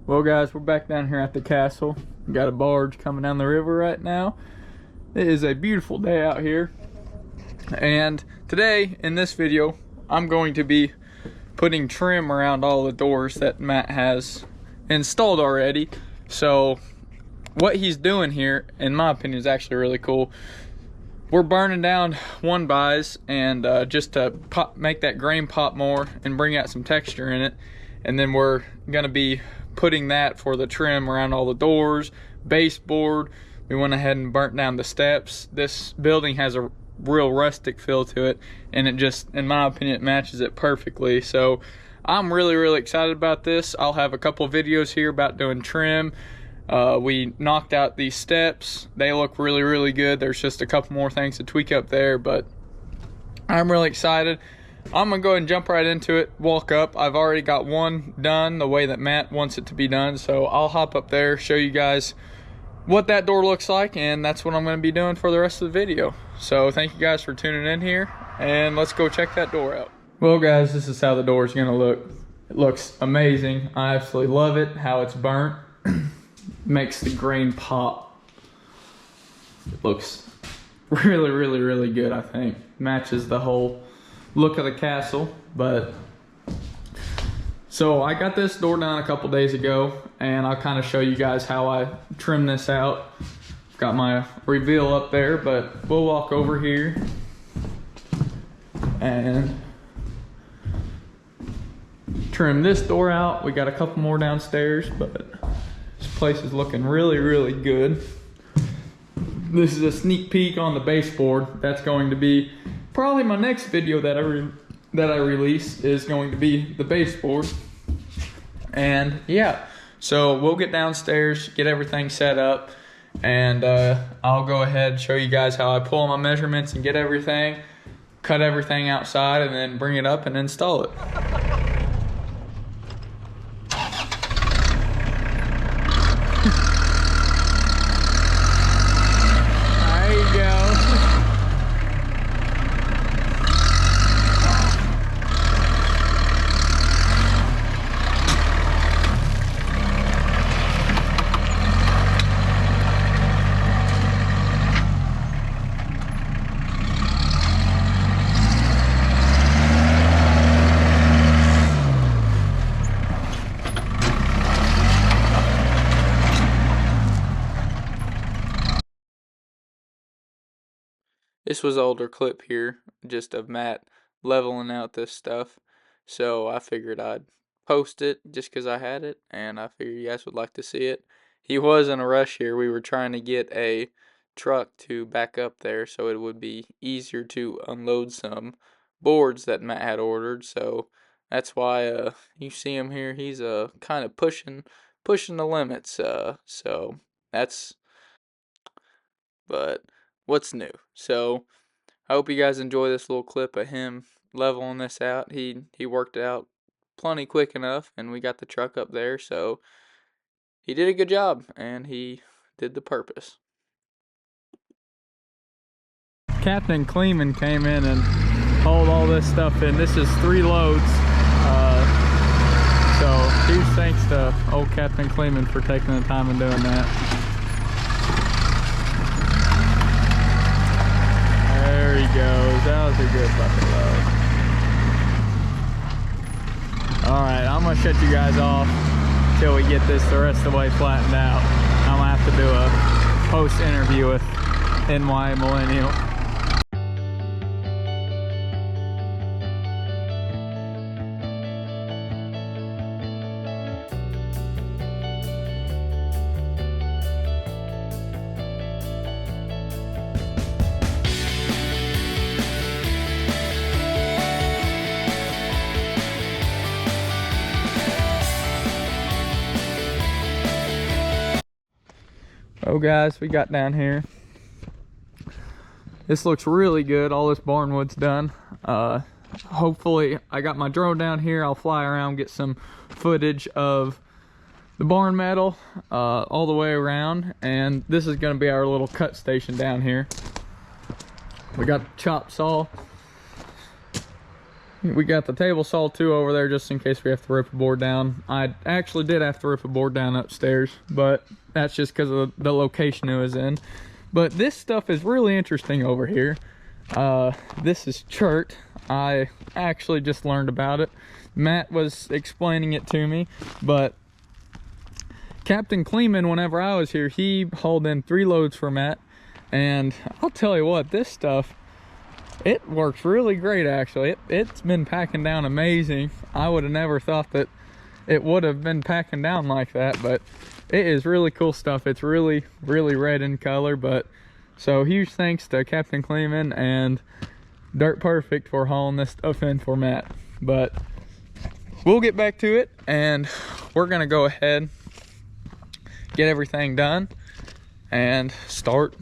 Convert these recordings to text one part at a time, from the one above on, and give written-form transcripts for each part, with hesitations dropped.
Well guys, we're back down here at the castle. We got a barge coming down the river right now. It is a beautiful day out here. And today, in this video, I'm going to be putting trim around all the doors that Matt has installed already. So what he's doing here, in my opinion, is actually really cool. We're burning down 1-bys and just to make that grain pop more and bring out some texture in it. And then we're gonna be putting that for the trim around all the doors, baseboard. We went ahead and burnt down the steps. This building has a real rustic feel to it, and it just, in my opinion, it matches it perfectly. So I'm really excited about this. I'll have a couple of videos here about doing trim. We knocked out these steps. They look really good. There's just a couple more things to tweak up there, but I'm really excited. I'm gonna go ahead and jump right into it, walk up. I've already got one done the way that Matt wants it to be done, so I'll hop up there, show you guys what that door looks like, and that's what I'm gonna be doing for the rest of the video. So thank you guys for tuning in here, and let's go check that door out. Well guys, this is how the door is gonna look. It looks amazing. I absolutely love it, how it's burnt. Makes the grain pop. It looks really good, I think. Matches the whole look of the castle. But so I got this door done a couple days ago, and I'll kind of show you guys how I trim this out. Got my reveal up there, but we'll walk over here and trim this door out. We got a couple more downstairs, but this place is looking really good. This is a sneak peek on the baseboard. That's going to be probably my next video that I release, is going to be the baseboard. And yeah, so we'll get downstairs, get everything set up, and I'll go ahead and show you guys how I pull my measurements and get everything, cut everything outside, and then bring it up and install it. This was an older clip here, just of Matt leveling out this stuff. So I figured I'd post it just because I had it, and I figured you guys would like to see it. He was in a rush here. We were trying to get a truck to back up there so it would be easier to unload some boards that Matt had ordered. So that's why you see him here. He's kind of pushing the limits. So that's, but what's new? So I hope you guys enjoy this little clip of him leveling this out. He worked it out plenty quick enough, and we got the truck up there, so he did a good job, and he did the purpose. Captain Kleeman came in and hauled all this stuff in. This is 3 loads. So huge thanks to old Captain Kleeman for taking the time and doing that. There he goes. That was a good fucking load. Alright, I'm gonna shut you guys off till we get this the rest of the way flattened out. I'm gonna have to do a post interview with NY Millennial. Oh guys, we got down here. This looks really good. All this barnwood's done. Hopefully, I got my drone down here. I'll fly around, get some footage of the barn metal all the way around. And this is gonna be our little cut station down here. We got the chop saw. We got the table saw too over there just in case we have to rip a board down. I actually did have to rip a board down upstairs, but that's just because of the location it was in. But this stuff is really interesting over here. This is chert. I actually just learned about it. Matt was explaining it to me, but Captain Kleeman, whenever I was here, he hauled in 3 loads for Matt. And I'll tell you what, this stuff, it works really great actually. It's been packing down amazing. I would have never thought that it would have been packing down like that, but it is really cool stuff. It's really, really red in color. But so huge thanks to Captain Kleeman and Dirt Perfect for hauling this stuff in for Matt. But we'll get back to it, and we're gonna go ahead, get everything done, and start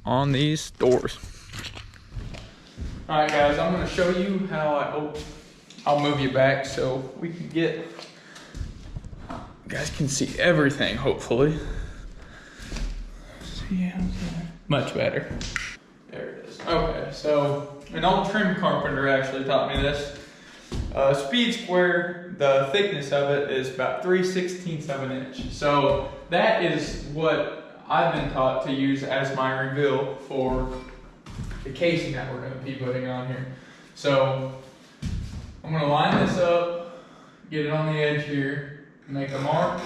on these doors. All right, guys, I'm gonna show you how I'll move you back so we can get, you guys can see everything, hopefully. See how's that? Much better. There it is. Okay, so an old trim carpenter actually taught me this. Speed square, the thickness of it is about 3/16 of an inch. So that is what I've been taught to use as my reveal for the casing that we're going to be putting on here. So I'm going to line this up, get it on the edge here, make a mark.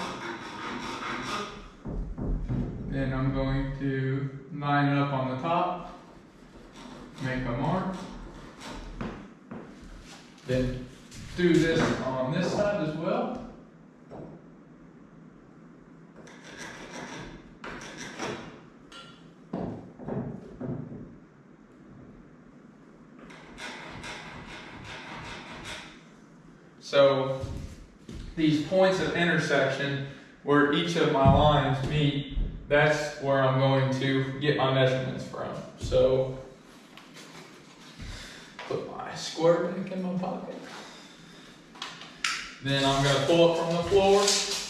Then I'm going to line it up on the top, make a mark. Then do this on this side as well. So these points of intersection where each of my lines meet, that's where I'm going to get my measurements from. So put my square back in my pocket. Then I'm going to pull it from the floor. This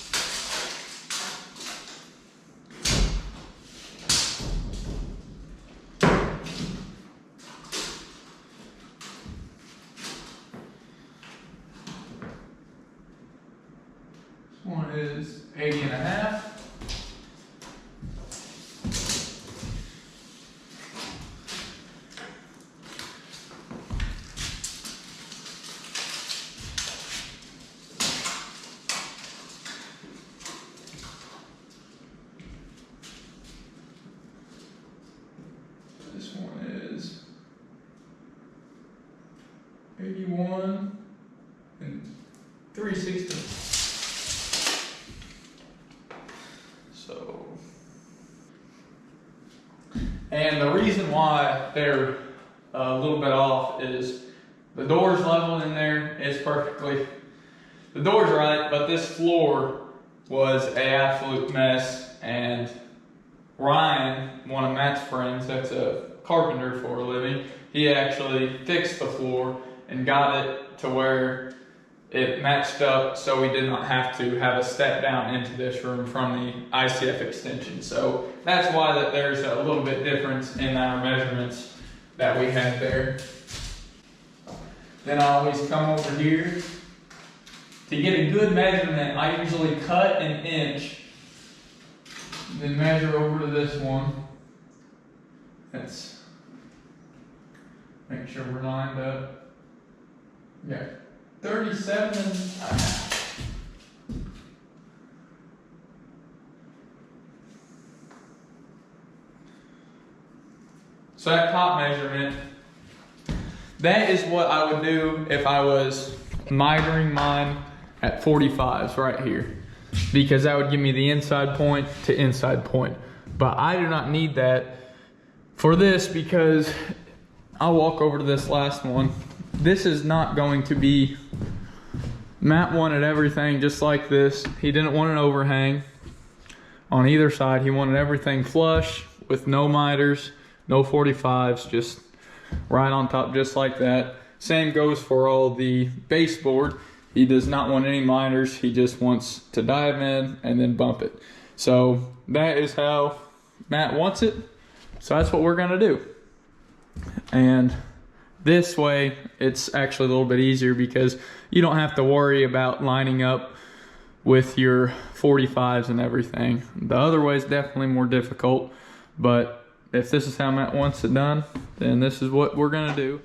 one is 80.5. This one is 81 and 3/16. So, and the reason why they're a little bit off is the door's level in there. It's perfectly, the door's right, but this floor was an absolute mess. And Ryan, one of Matt's friends, that's a carpenter for a living, he actually fixed the floor and got it to where it matched up so we did not have to have a step down into this room from the ICF extension. So that's why that there's a little bit difference in our measurements that we had there. Then I always come over here. To get a good measurement, I usually cut an inch, then measure over to this one. That's, make sure we're lined up. Yeah, 37.5. So that top measurement, that is what I would do if I was mitering mine at 45s right here, because that would give me the inside point to inside point. But I do not need that for this, because I'll walk over to this last one. This is not going to be, Matt wanted everything just like this. He didn't want an overhang on either side. He wanted everything flush with no miters, no 45s, just right on top, just like that. Same goes for all the baseboard. He does not want any miters. He just wants to dive in and then bump it. So that is how Matt wants it. So that's what we're gonna do. And This way, it's actually a little bit easier because you don't have to worry about lining up with your 45s and everything. The other way is definitely more difficult, but if this is how Matt wants it done, then this is what we're gonna do.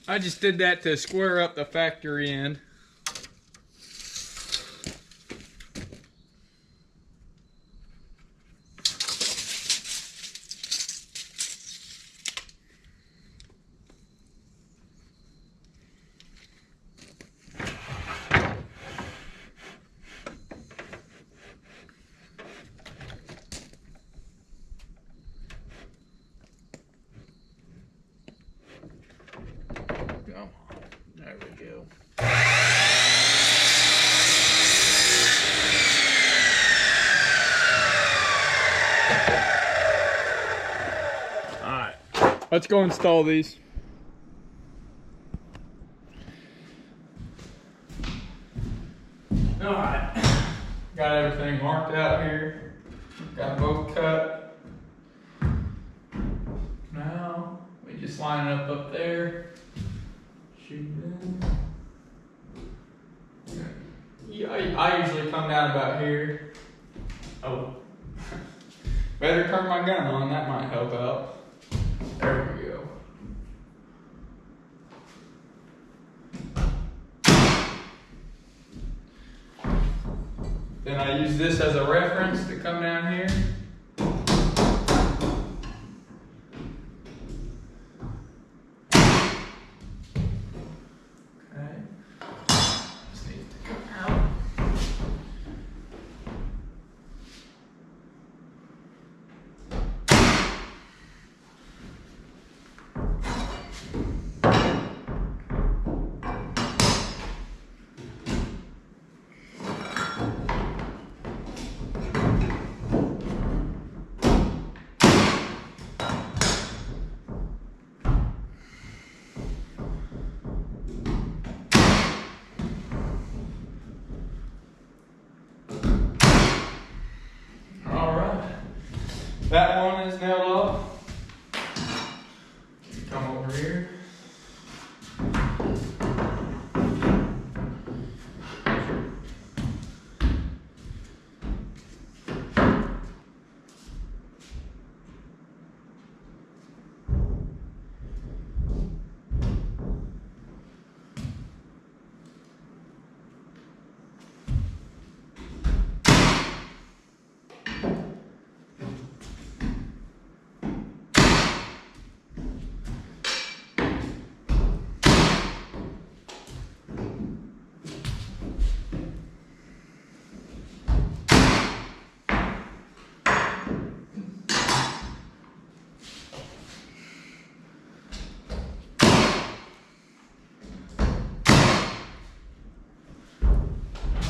I just did that to square up the factory end. There we go. Alright, let's go install these. Alright, got everything marked out here. Got them both cut. Now, we just line it up there. Shoot in. Yeah, I usually come down about here. Oh, better turn my gun on, that might help out. There we go. Then I use this as a reference to come down here. That one is nailed off. Come over here.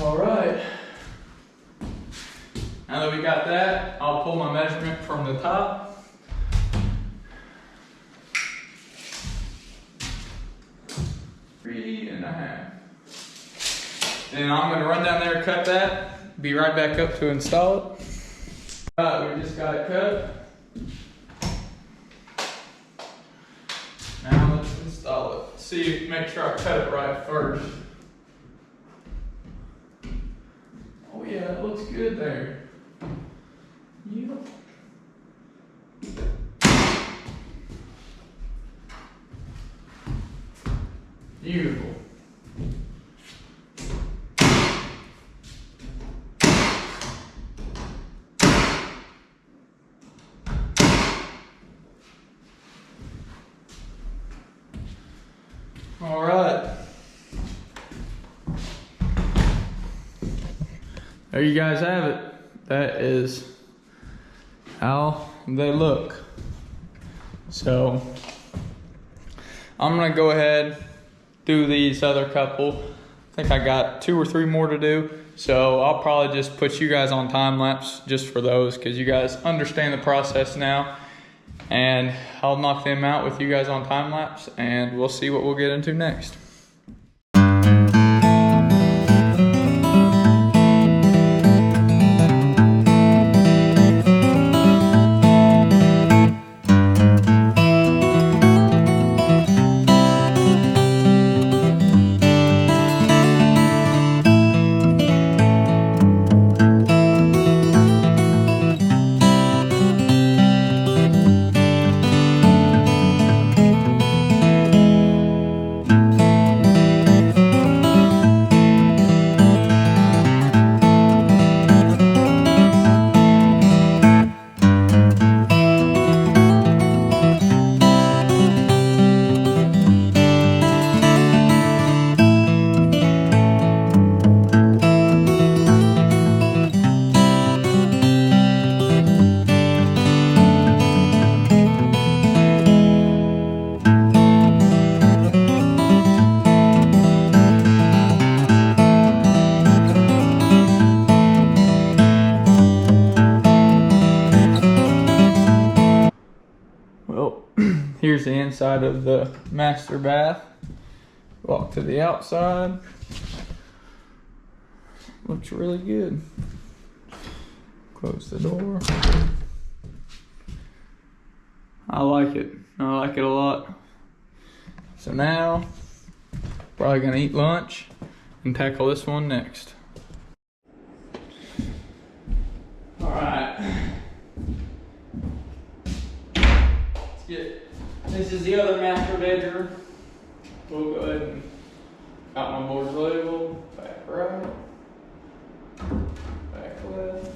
All right. Now that we got that, I'll pull my measurement from the top. Three and a half. And I'm gonna run down there and cut that. Be right back up to install it. All right, we just got it cut. Now let's install it. See, make sure I cut it right first. Oh yeah, it looks good there. Beautiful. All right. There you guys have it. That is how they look. So I'm gonna go ahead, do these other couple. I think I got 2 or 3 more to do. So I'll probably just put you guys on time lapse just for those, because you guys understand the process now. And I'll knock them out with you guys on time lapse, and we'll see what we'll get into next. Well, here's the inside of the master bath. Walk to the outside. Looks really good. Close the door. I like it. I like it a lot. So now, probably gonna eat lunch and tackle this one next. All right. This is the other master bedroom. We'll go ahead and got my board label, back right, back left.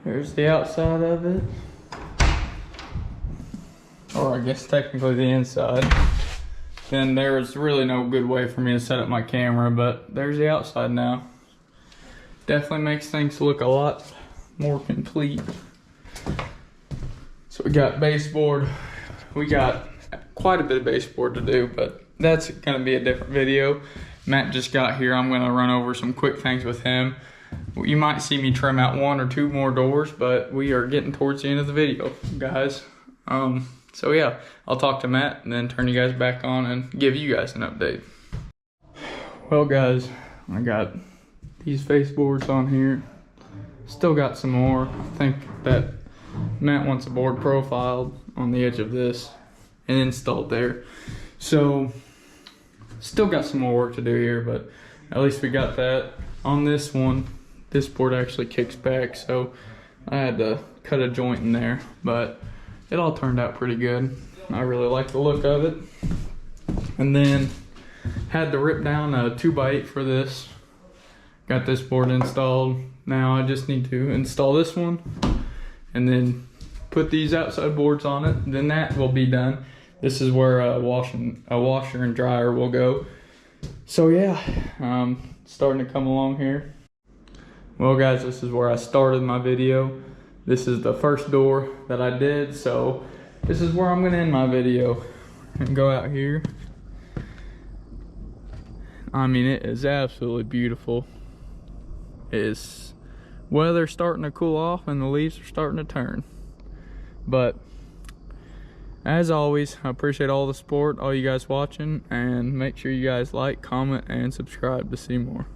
Here's the outside of it. Or I guess technically the inside. Then there's really no good way for me to set up my camera, but there's the outside now. Definitely makes things look a lot more complete. So we got baseboard. We got quite a bit of baseboard to do, but that's gonna be a different video. Matt just got here. I'm gonna run over some quick things with him. You might see me trim out 1 or 2 more doors, but we are getting towards the end of the video, guys. So yeah, I'll talk to Matt and then turn you guys back on and give you guys an update. Well guys, I got these baseboards on here. Still got some more. I think that Matt wants a board profiled on the edge of this and installed there. So still got some more work to do here, but at least we got that. On this one, this board actually kicks back, so I had to cut a joint in there, but it all turned out pretty good. I really like the look of it. And then had to rip down a 2x8 for this. Got this board installed. Now I just need to install this one and then put these outside boards on it. Then that will be done. This is where a washer and dryer will go. So yeah, starting to come along here. Well guys, this is where I started my video. This is the first door that I did, so this is where I'm gonna end my video and go out here. I mean, it is absolutely beautiful. It's weather starting to cool off and the leaves are starting to turn. But as always, I appreciate all the support, all you guys watching, and make sure you guys like, comment, and subscribe to see more.